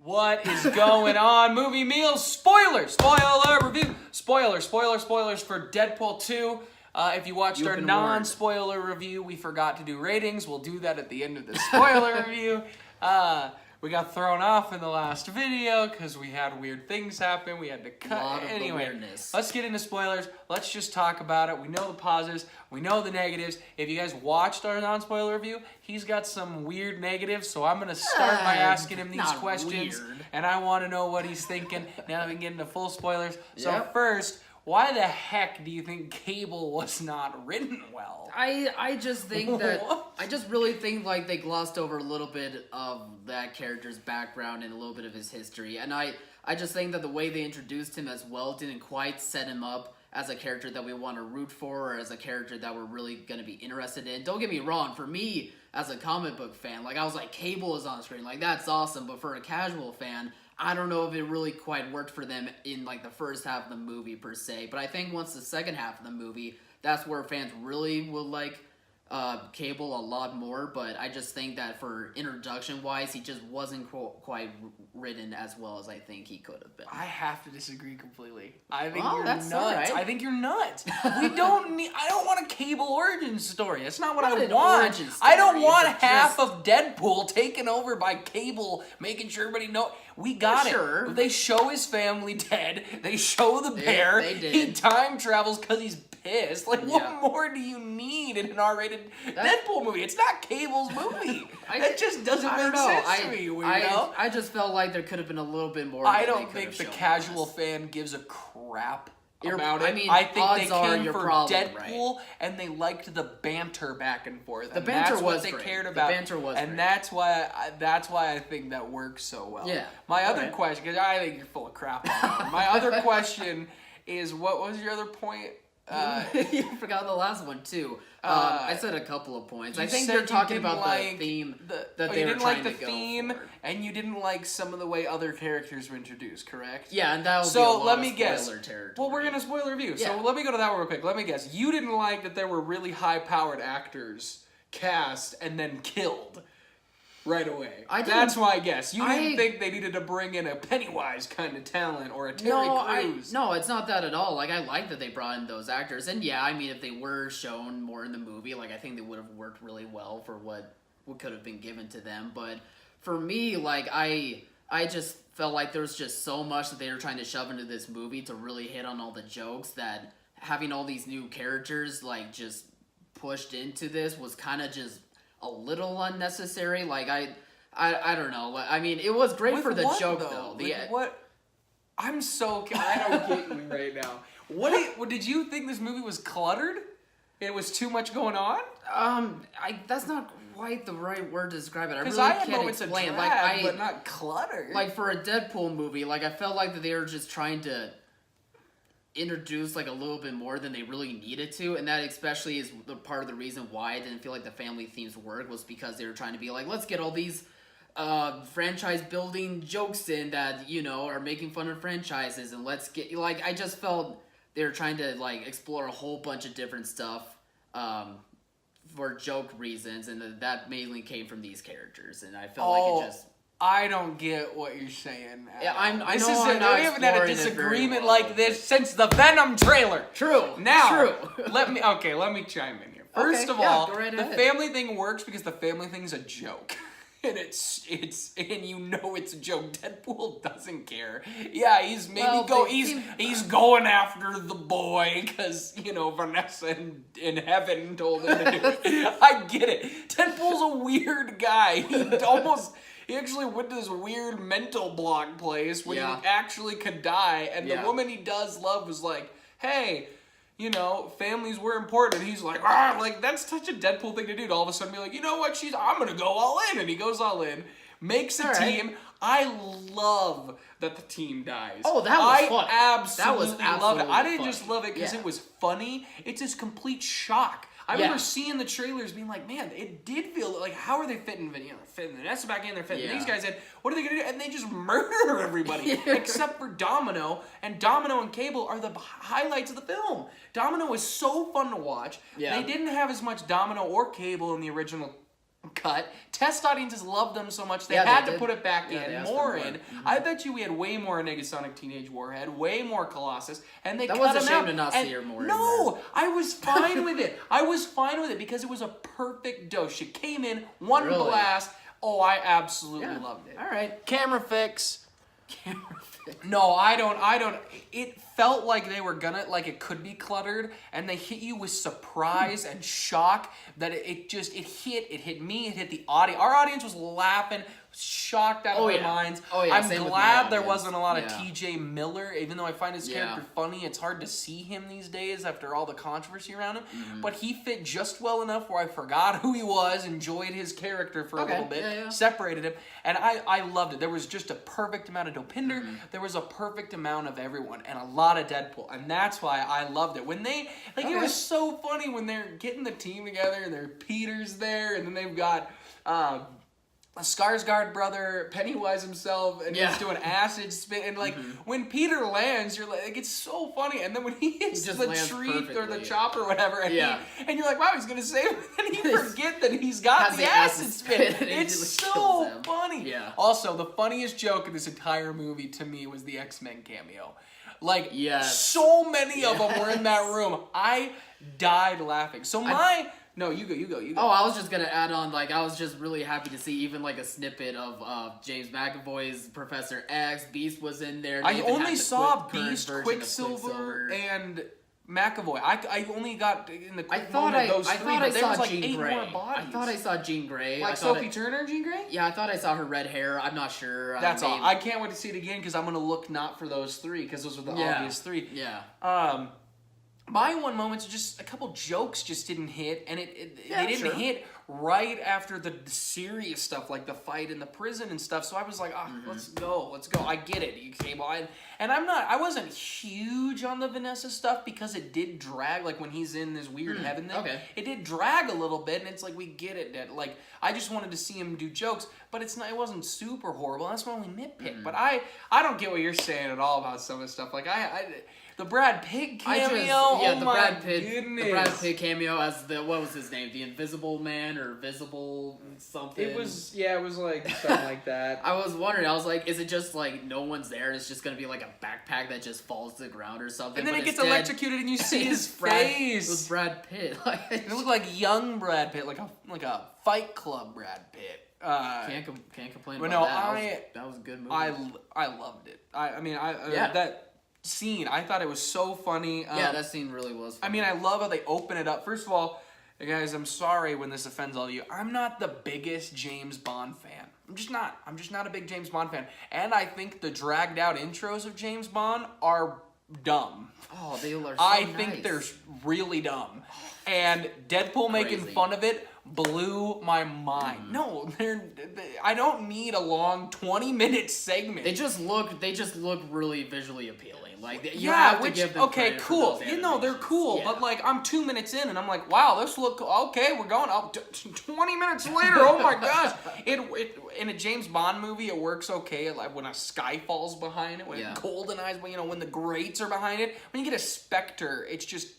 What is going on? Movie meals, spoilers, spoiler review, spoilers for Deadpool 2. If you watched our non-spoiler review, we forgot to do ratings. We'll do that at the end of the spoiler review. We got thrown off in the last video because we had weird things happen. We had to cut. Anyway, let's get into spoilers. Let's just talk about it. We know the positives. We know the negatives. If you guys watched our non-spoiler review, he's got some weird negatives. So I'm going to start by asking him these questions. Weird. And I want to know what he's thinking. Now we can get into full spoilers. So first, why the heck do you think Cable was not written well? I just think that I just really think like they glossed over a little bit of that character's background and a little bit of his history, and I just think that the way they introduced him as well didn't quite set him up as a character that we want to root for, or as a character that we're really going to be interested in. Don't get me wrong, for me as a comic book fan, like I was like, Cable is on screen, like that's awesome, but for a casual fan, I don't know if it really quite worked for them in like the first half of the movie per se, but I think once the second half of the movie, that's where fans really will like Cable a lot more. But I just think that for introduction wise, he just wasn't quite written as well as I think he could have been. I have to disagree completely. I think you're nuts. Right. I think you're nuts. We don't need. I don't want a Cable origin story. That's not what I want. I don't want half of Deadpool taken over by Cable, making sure everybody knows. We got it. They show his family dead. They show the bear. They did. He time travels because he's pissed. Like, what more do you need in an R-rated Deadpool movie? It's not Cable's movie. That just doesn't make sense to me, weirdo. I just felt like there could have been a little bit more. I don't think the casual fan gives a crap about it. I mean, I think they came for Deadpool, and they liked the banter back and forth. The banter was what they great. cared about. The banter was and great. that's why I think that works so well. Yeah. My other question, because I think you're full of crap. My other question is, what was your other point? You forgot the last one too. I said a couple of points. I think they're talking about the theme that they were trying to go for. You didn't like the theme, and you didn't like some of the way other characters were introduced, correct? Yeah, and that would be a lot of spoiler territory. Well, we're gonna spoiler review, so let me go to that one real quick. Let me guess. You didn't like that there were really high-powered actors cast and then killed right away. That's my guess. You didn't think they needed to bring in a Pennywise kind of talent or a Terry Crews. No, it's not that at all. Like, I like that they brought in those actors. And yeah, I mean, if they were shown more in the movie, like, I think they would have worked really well for what could have been given to them. But for me, like, I just felt like there was just so much that they were trying to shove into this movie to really hit on all the jokes that having all these new characters, like, just pushed into this was kind of just a little unnecessary. Like, I don't know. I mean, it was great for the joke, though. What? I don't get you right now. What did you think this movie was cluttered? It was too much going on? That's not quite the right word to describe it. I really can't explain. But not cluttered. Like, for a Deadpool movie, like, I felt like that they were just trying to introduce like a little bit more than they really needed to, and that especially is the part of the reason why I didn't feel like the family themes worked, was because they were trying to be like, let's get all these franchise building jokes in that, you know, are making fun of franchises, and let's get, like, I just felt they were trying to like explore a whole bunch of different stuff for joke reasons, and that mainly came from these characters, and I felt like it just... I don't get what you're saying. Yeah, I know we haven't had a disagreement like this since the Venom trailer. True. Now, let me chime in here. First of all, the family thing works because the family thing is a joke. And it's you know it's a joke. Deadpool doesn't care. Yeah, he's going after the boy because, you know, Vanessa in heaven told him to do it. I get it. Deadpool's a weird guy. He actually went to this weird mental block place where he actually could die, and the woman he does love was like, hey, you know, families were important. And he's like, like, that's such a Deadpool thing to do, to all of a sudden be like, you know what, I'm gonna go all in, and he goes all in, makes a team. I love that the team dies. Oh, that was fun. I absolutely love it. I didn't just love it because it was funny. It's this complete shock. I remember seeing the trailers being like, man, it did feel like, how are they fitting Vanessa back in? They're fitting these guys in. What are they going to do? And they just murder everybody except for Domino. And Domino and Cable are the highlights of the film. Domino is so fun to watch. Yeah. They didn't have as much Domino or Cable in the original cut. Test audiences loved them so much they Yeah, they had to did. put it back Yeah, they in, asked for more more. in. Mm-hmm. I bet you we had way more Negasonic Teenage Warhead, way more Colossus, and they That cut was a them shame out. to not And see her more in No, I was fine with it. I was fine with it because it was a perfect dose. She came in, one Really? blast. Oh, I absolutely Yeah. loved it. All right. Camera fix. Camera fit. No, I don't. It felt like they were gonna, like it could be cluttered, and they hit you with surprise and shock that it hit me, it hit the audience. Our audience was laughing, shocked out of their minds. Oh, yeah, I'm same with glad my there audience. wasn't a lot of Yeah. TJ Miller, even though I find his Yeah. character funny. It's hard to see him these days after all the controversy around him. Mm-hmm. But he fit just well enough where I forgot who he was, enjoyed his character for a Okay, little bit, yeah. separated him, and I loved it. There was just a perfect amount of Dopinder. Mm-hmm. There was a perfect amount of everyone, and a lot of Deadpool, and that's why I loved it. When they it Okay. was so funny when they're getting the team together, and they're Peter's there, and then they've got a Skarsgård brother, Pennywise himself, and Yeah. he's doing acid spit, and like when Peter lands, you're like, it's so funny, and then when he hits just the lands tree or the perfectly. chopper or whatever, and, Yeah. and you're like, wow, he's gonna save him, and you forget that he's got Has the the acid acid spit. spit, and he It's just kills so him. funny. Yeah. Also, the funniest joke in this entire movie to me was the X-Men cameo. Like, Yes. so many of them were in that Yes. room. I died laughing. So no, you go. Oh, I was just gonna add on, like, I was just really happy to see even like a snippet of James McAvoy's Professor X. Beast was in there. They I even had only the saw current Beast, version of Quicksilver, and McAvoy. I only got in the I quick thought moment I those three, thought but I there saw was like Jean 8 Grey. more bodies. I thought I saw Jean Grey. like I thought Sophie Turner, Jean Grey. Yeah, I thought I saw her red hair. I'm not sure. That's all. mean, I can't wait to see it again because I'm gonna look not for those 3 because those were the Yeah. obvious 3. Yeah. My one moment's just a couple jokes just didn't hit, and they didn't sure. hit right after the serious stuff like the fight in the prison and stuff. So I was like, let's go. I get it. You came on, and I wasn't huge on the Vanessa stuff because it did drag. Like when he's in this weird heaven thing, okay. it did drag a little bit, and it's like we get it. That like I just wanted to see him do jokes, but it wasn't super horrible. That's my only nitpick. But I don't get what you're saying at all about some of the stuff. Like the Brad Pitt cameo. the my Brad Pitt, goodness. the Brad Pitt cameo as what was his name? The Invisible Man or Visible something? It was like something like that. I was wondering. I was like, is it just like no one's there? It's just gonna be like a backpack that just falls to the ground or something. And then but it gets instead, electrocuted, and you see his it's Brad- face. It was Brad Pitt. Like, It looked like young Brad Pitt, like a Fight Club Brad Pitt. can't complain But about no, that. That was a good movie. I loved it. Yeah. That scene, I thought it was so funny. Yeah, that scene really was funny. I mean, I love how they open it up. First of all, guys, I'm sorry when this offends all of you. I'm not the biggest James Bond fan. I'm just not a big James Bond fan. And I think the dragged out intros of James Bond are dumb. Oh, they are so I nice. think they're really dumb. And Deadpool making Crazy. fun of it blew my mind. No, I don't need a long 20-minute segment. They just look really visually appealing. Like you yeah, have to give them okay, credit for cool. those You know, they're animations. cool, Yeah. but like I'm 2 minutes in and I'm like, wow, this look okay. We're going up 20 minutes later. Oh my gosh! It in a James Bond movie, it works okay. Like when a sky falls behind it, when Yeah. it goldeneyes, when the grates are behind it. When you get a Spectre, it's just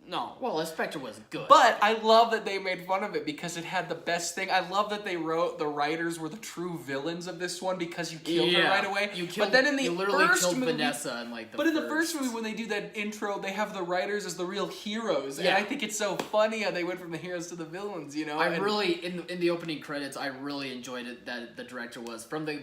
no. Well, Inspector was good. But I love that they made fun of it because it had the best thing. I love that they wrote the writers were the true villains of this one because you killed her right away. But then in the you literally first killed movie, Vanessa in like the but in the first movie, when they do that intro, they have the writers as the real heroes, and Yeah. I think it's so funny how they went from the heroes to the villains. You know, I And- really in the opening credits, I really enjoyed it that the director was from the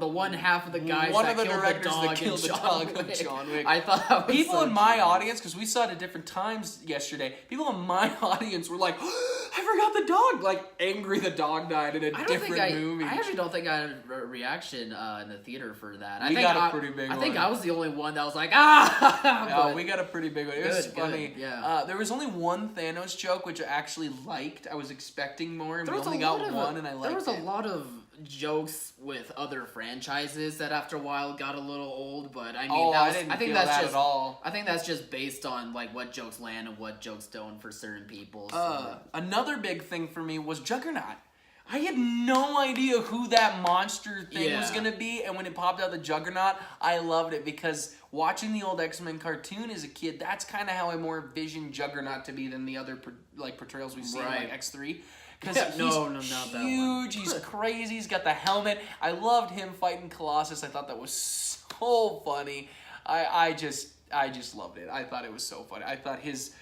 one half of the guys One that of the killed directors the that dog killed in the John dog in Wick. John Wick. I thought that was people so in my genius. audience, because we saw it at different times yesterday, people in my audience were like, I forgot the dog, like angry the dog died in a different movie. I actually don't think I had a reaction in the theater for that. We got a pretty big I think one. I was the only one that was like, ah. Yeah, but- we got a pretty big one. It was Good, funny. good, yeah. There was only one Thanos joke which I actually liked. I was expecting more, and There we was only a lot got of one, and I liked it. There was a lot of jokes with other franchises that after a while got a little old, but I mean, Oh, that I was, didn't I think feel that's that just at all. I think that's just based on like what jokes land and what jokes don't for certain people. So. Another big thing for me was Juggernaut. I had no idea who that monster thing was Yeah. going to be, and when it popped out the Juggernaut, I loved it because watching the old X-Men cartoon as a kid, that's kind of how I more envisioned Juggernaut to be than the other portrayals we've seen, Right. like X3. because No, he's not that one. huge. He's crazy. He's got the helmet. I loved him fighting Colossus. I thought that was so funny. I just loved it. I thought it was so funny. I thought his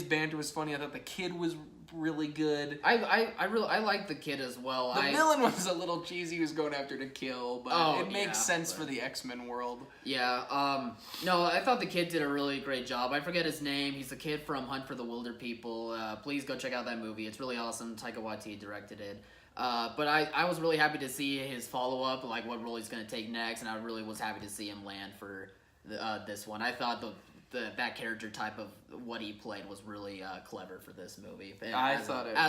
banter was funny. I thought the kid was really good. I like the kid as well. The villain was a little cheesy. He was going after to kill, but it makes sense for the X-Men world. Yeah. No, I thought the kid did a really great job. I forget his name. He's the kid from Hunt for the Wilder People. Please go check out that movie. It's really awesome. Taika Waititi directed it. But I was really happy to see his follow-up, like what role he's going to take next, and I really was happy to see him land for this one. I thought that character type of what he played was really clever for this movie. As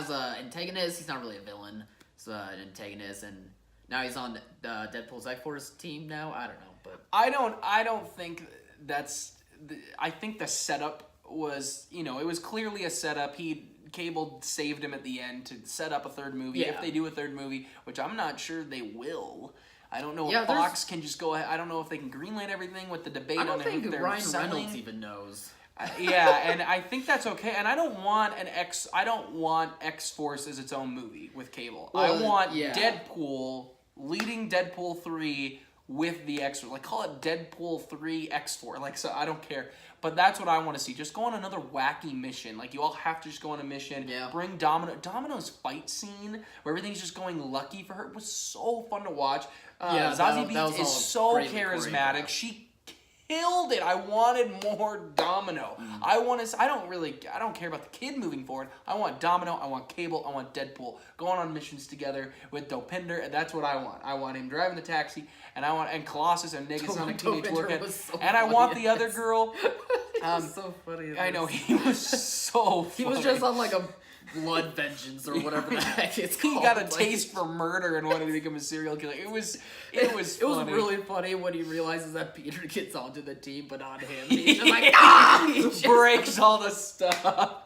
an antagonist, he's not really a villain. He's an antagonist, and now he's on Deadpool's X-Force team now. I don't know, but I don't think that's. I think the setup was, it was clearly a setup. Cable saved him at the end to set up a third movie. Yeah. If they do a third movie, which I'm not sure they will. I don't know if Yeah, Fox can just go ahead. I don't know if they can greenlight everything with the debate I don't on think who they're Ryan selling. Reynolds even knows. Yeah, and I think that's okay. And I don't want X-Force as its own movie with Cable. Well, I want yeah. Deadpool leading Deadpool 3 with the X-Force. Like, call it Deadpool 3 X-Force. Like, so I don't care. But that's what I want to see. Just go on another wacky mission. Like, you all have to just go on a mission. Yeah. Bring Domino's fight scene where everything's just going lucky for her. It was so fun to watch. Yeah, Zazie that was Beetz all is so greatly charismatic. choreographed. She killed it. I wanted more Domino. I don't care about the kid moving forward. I want Domino, I want Cable, I want Deadpool going on missions together with Dopinder, and that's what I want. I want him driving the taxi, and Colossus and Negasonic Teenage Dopinder Warhead. was so And I want funny. the other girl. So funny. I know, he was so funny. He was just on like a blood vengeance or whatever the heck it's He called. got a Like, taste for murder and wanted to become a serial killer. It was It was funny. really funny when he realizes that Peter gets onto the team, but not him. He's just like, ah! He just breaks all the stuff.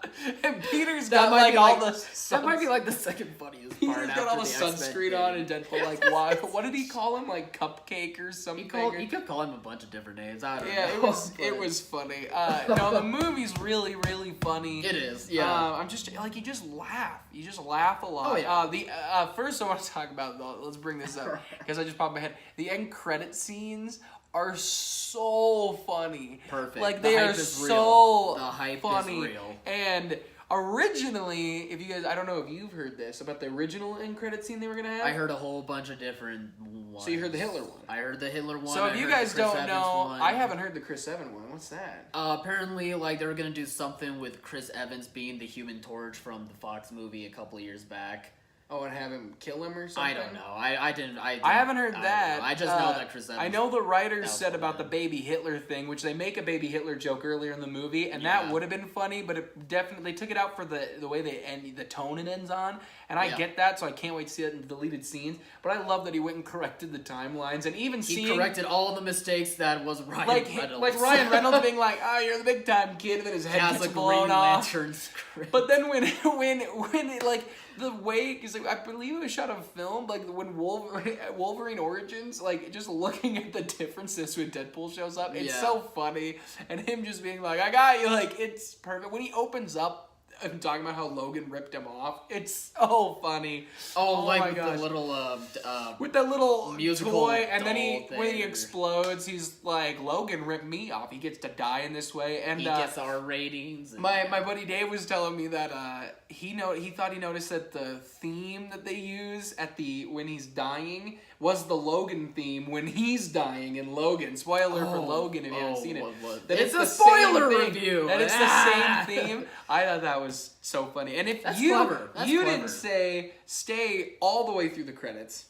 And Peter's got might like be all like- the that might be like the second funniest part. Peter's after got all the X-Men sunscreen thing. on and Deadpool like why? What did he call him? Like cupcake or something? He kept calling him a bunch of different names. I don't Yeah, know. it was funny. No, the movie's really funny. It is, yeah. I'm just like you just laugh. You just laugh a lot. Oh, yeah. The first I want to talk about though. Let's bring this up because I just popped in my head. The end credit scenes are so funny. Perfect. Like The they hype are is so real. The hype is funny. real. And originally, if you guys, I don't know if you've heard this about the original end credit scene they were gonna have. I heard a whole bunch of different ones. So you heard the Hitler one. I heard the Hitler one. So I if you heard guys the Chris don't Evans know, one. I haven't heard the Chris Evans one. What's that? Apparently, like, they were gonna do something with Chris Evans being the Human Torch from the Fox movie a couple of years back. Oh, and have him kill him or something? I don't know. I didn't. I haven't heard don't that. know. I just know that Chris Evans. I know the writers was said about the fun. baby Hitler thing, which they make a baby Hitler joke earlier in the movie, and Yeah. that would have been funny, but it definitely took it out for the way they end, the tone it ends on, and I Yeah. get that, so I can't wait to see it in the deleted scenes. But I love that he went and corrected the timelines, and even He seeing corrected all the mistakes that was Ryan Reynolds. like Ryan Reynolds being like, "Oh, you're the big time kid," and then his head has gets a blown Green off. Lantern script. But then when it, like the way, because like, I believe it was shot on film, like when Wolverine Origins, like just looking at the differences when Deadpool shows up, it's Yeah. so funny, and him just being like, "I got you," like it's perfect. When he opens up and talking about how Logan ripped him off, it's so funny. oh, like my with gosh. the little With that little musical toy, and then doll when he thing. explodes, he's like, "Logan ripped me off. He gets to die in this way." And he gets our ratings. And, my buddy Dave was telling me that he thought he noticed that the theme that they use when he's dying was the Logan theme when he's dying in Logan. Spoiler for Logan if you haven't seen it. That It's a the spoiler same thing, review. That it's Ah. the same theme. I thought that was so funny. And if That's you clever. That's you clever. didn't say stay all the way through the credits.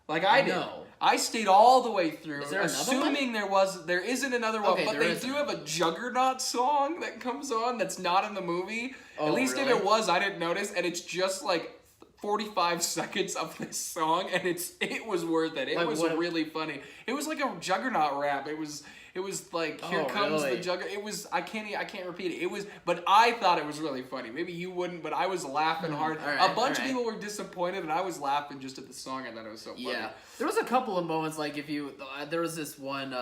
Like I did. No. I stayed all the way through, Is there another assuming there isn't another one, Okay, but there they isn't. do have a Juggernaut song that comes on that's not in the movie. Oh, At least really? if it was, I didn't notice, and it's just like 45 seconds of this song, and it was worth it. It Like, was what- really funny. It was like a Juggernaut rap. It was like, here Oh, comes really? the Juggernaut. It was I can't repeat it. It was, but I thought it was really funny. Maybe you wouldn't, but I was laughing hard. Alright, A bunch of alright. people were disappointed, and I was laughing just at the song. I thought it was so funny. Yeah, there was a couple of moments like there was this one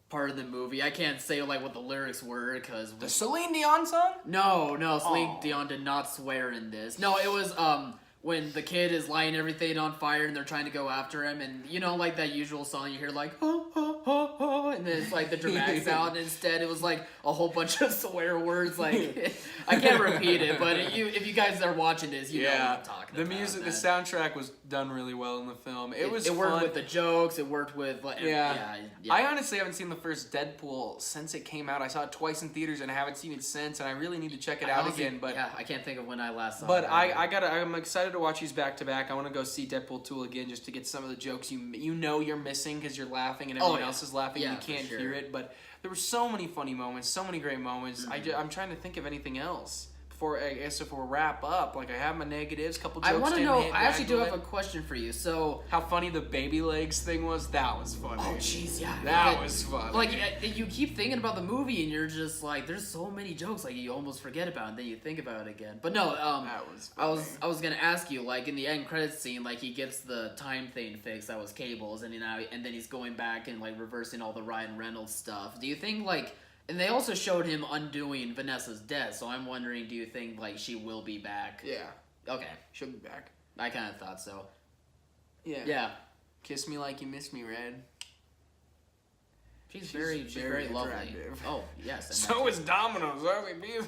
part of the movie. I can't say like what the lyrics were because The Celine Dion song? no, Celine Aw. Dion did not swear in this. No, it was when the kid is lighting everything on fire and they're trying to go after him, and you know, like that usual song you hear, like and then it's like the dramatic sound. Instead, it was like a whole bunch of swear words. Like I can't repeat it, but if you guys are watching this, you know what I'm talking about. The music, the soundtrack was done really well in the film. It was worked fun. with the jokes. It worked with yeah. I honestly haven't seen the first Deadpool since it came out. I saw it twice in theaters and I haven't seen it since, and I really need to check it out again. But I can't think of when I last saw it. But I'm excited to watch these back to back. I want to go see Deadpool 2 again just to get some of the jokes you know you're missing because you're laughing and everyone else is laughing and you can't hear it. But there were so many funny moments, so many great moments. I'm trying to think of anything else. I guess if we'll wrap up, like I have my negatives, couple jokes. I want to know. I actually do have a question for you. So, how funny the baby legs thing was? That was funny. Oh, jeez, yeah. That was funny. Like you keep thinking about the movie, and you're just like, there's so many jokes, like you almost forget about it, and then you think about it again. But no, that was funny. I was gonna ask you, like in the end credits scene, like he gets the time thing fixed. That was Cable's, and then he's going back and like reversing all the Ryan Reynolds stuff. Do you think like? And they also showed him undoing Vanessa's death, so I'm wondering, do you think, like, she will be back? Yeah. Okay. She'll be back. I kind of thought so. Yeah. Yeah. Kiss me like you miss me, Red. She's very lovely. Attractive. Oh, yes. So is Domino's, aren't we?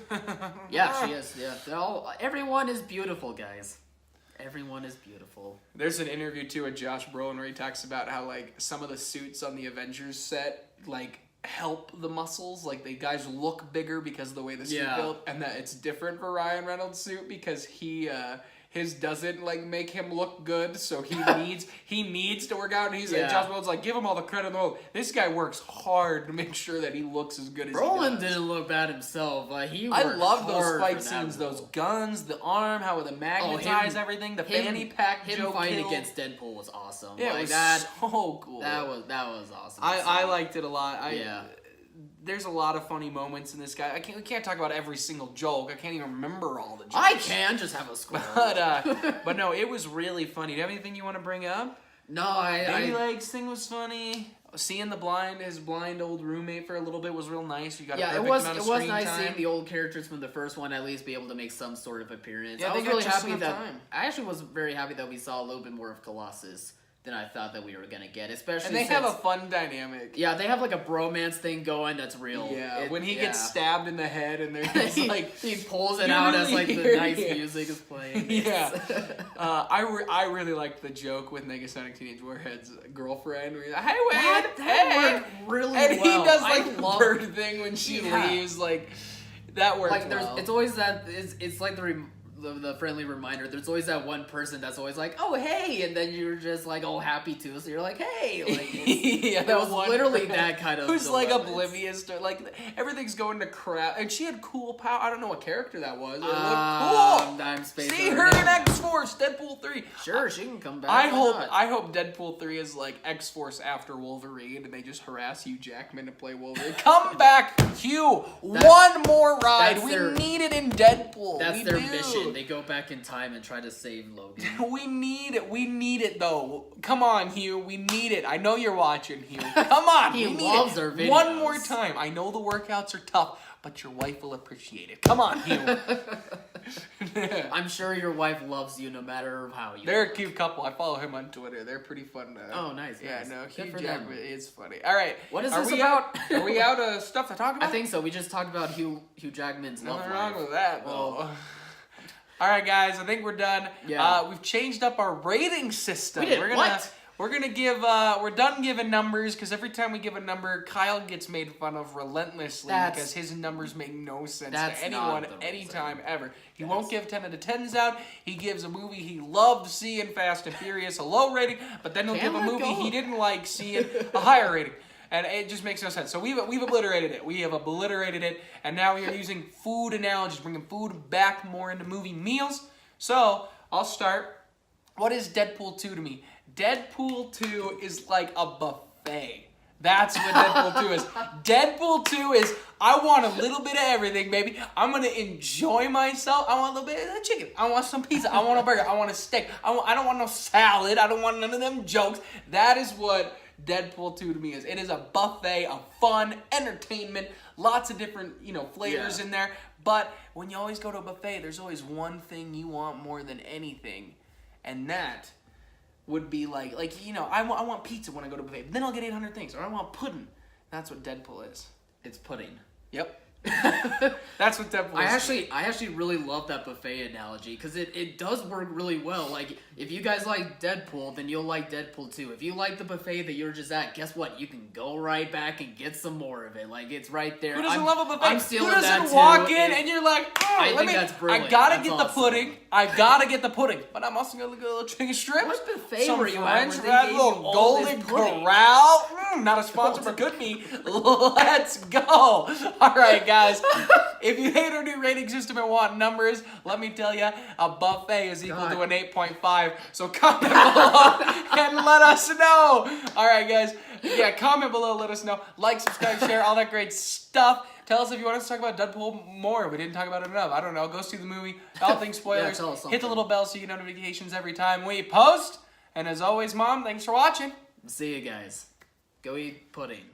Yeah, she is. Yeah. Everyone is beautiful, guys. Everyone is beautiful. There's an interview, too, with Josh Brolin where he talks about how, like, some of the suits on the Avengers set, like, help the muscles, like the guys look bigger because of the way the suit built, and that it's different for Ryan Reynolds' suit because his doesn't like make him look good, so he needs to work out, and he's like, Josh Brolin's like, give him all the credit in the world. This guy works hard to make sure that he looks as good as Brolin he does. Didn't look bad himself. I love those fight scenes, those guns, the arm, how the magnetize everything, the fanny pack him joke fighting against Deadpool was awesome. Yeah, like, it was that, so cool. That was awesome. I liked it a lot. There's a lot of funny moments in this guy. We can't talk about every single joke. I can't even remember all the jokes. I can just have a square. But no, it was really funny. Do you have anything you want to bring up? No, Baby legs thing was funny. Seeing his blind old roommate for a little bit was real nice. You got a perfect amount of screen nice time. Seeing the old characters from the first one at least be able to make some sort of appearance. Yeah, I was really happy that time. I actually was very happy that we saw a little bit more of Colossus than I thought that we were gonna get, especially. And they have a fun dynamic. Yeah, they have like a bromance thing going that's real. Yeah, when he gets stabbed in the head and there's like he pulls it out as like the nice music is playing. Yeah, I really liked the joke with Negasonic Teenage Warhead's girlfriend. Where he's like, hey, Wade, that worked really and well. he does like the bird thing when she leaves. Like that works. Like well. It's always that. It's like the friendly reminder. There's always that one person that's always like, oh hey, and then you're just like all happy too, so you're like, hey, like that was literally that kind of who's like oblivious to like everything's going to crap, and she had cool power. I don't know what character that was. It looked cool. I'm See her in X-Force, Deadpool 3. Sure, she can come back. I hope Deadpool 3 is like X-Force after Wolverine, and they just harass Hugh Jackman to play Wolverine. Come back, Hugh. One more ride. We need it in Deadpool. That's their mission. They go back in time and try to save Logan. We need it. We need it, though. Come on, Hugh. We need it. I know you're watching, Hugh. Come on. He loves our videos. One more time. I know the workouts are tough, but your wife will appreciate it. Come on, Hugh. I'm sure your wife loves you no matter how you. They're a cute couple. I follow him on Twitter. They're pretty fun. Oh, nice. Yeah, nice. no, Good Hugh for Jackman them. is funny. All right. What is this about? Are we out of stuff to talk about? I think so. We just talked about Hugh Jackman's love Nothing life. wrong with that, though. All right, guys. I think we're done. Yeah. We've changed up our rating system. We did. We're gonna give. We're done giving numbers because every time we give a number, Kyle gets made fun of relentlessly because his numbers make no sense to anyone, anytime, ever. He won't give 10 out of 10s out. He gives a movie he loved seeing, Fast and Furious, a low rating, but then he'll give a movie he didn't like seeing a higher rating. And it just makes no sense. So we've obliterated it. We have obliterated it, and now we are using food analogies, bringing food back more into movie meals. So I'll start. What is Deadpool 2 to me? Deadpool 2 is like a buffet. That's what Deadpool 2 is. Deadpool 2 is, I want a little bit of everything, baby. I'm going to enjoy myself. I want a little bit of chicken. I want some pizza. I want a burger. I want a steak. I don't want no salad. I don't want none of them jokes. That is what Deadpool 2 to me is. It is a buffet of fun, entertainment, lots of different, flavors in there. But when you always go to a buffet, there's always one thing you want more than anything. and that would be like I want pizza when I go to a buffet, but then I'll get 800 things, or I want pudding. That's what Deadpool is. It's pudding. Yep. That's what Deadpool is. I actually really love that buffet analogy because it does work really well. Like, if you guys like Deadpool, then you'll like Deadpool too. If you like the buffet that you're just at, guess what? You can go right back and get some more of it. Like, it's right there. Who doesn't love a buffet? I'm stealing Who that doesn't too. walk in and you're like, I think that's brilliant. I gotta That's get the awesome. pudding. I gotta get the pudding, but I'm also gonna get a little chicken strips. What buffet some were you at French where they fries, gave little you all this Golden pudding? Corral. Not a sponsor, but could be. Let's go. All right, guys. If you hate our new rating system and want numbers, let me tell you, a buffet is equal to an 8.5. So comment below and let us know. All right, guys. Yeah, comment below, let us know. Like, subscribe, share, all that great stuff. Tell us if you want us to talk about Deadpool more. We didn't talk about it enough. I don't know. Go see the movie. All things spoilers. tell us Hit the something. little bell so you get notifications every time we post. And as always, Mom, thanks for watching. See you guys. Go eat pudding.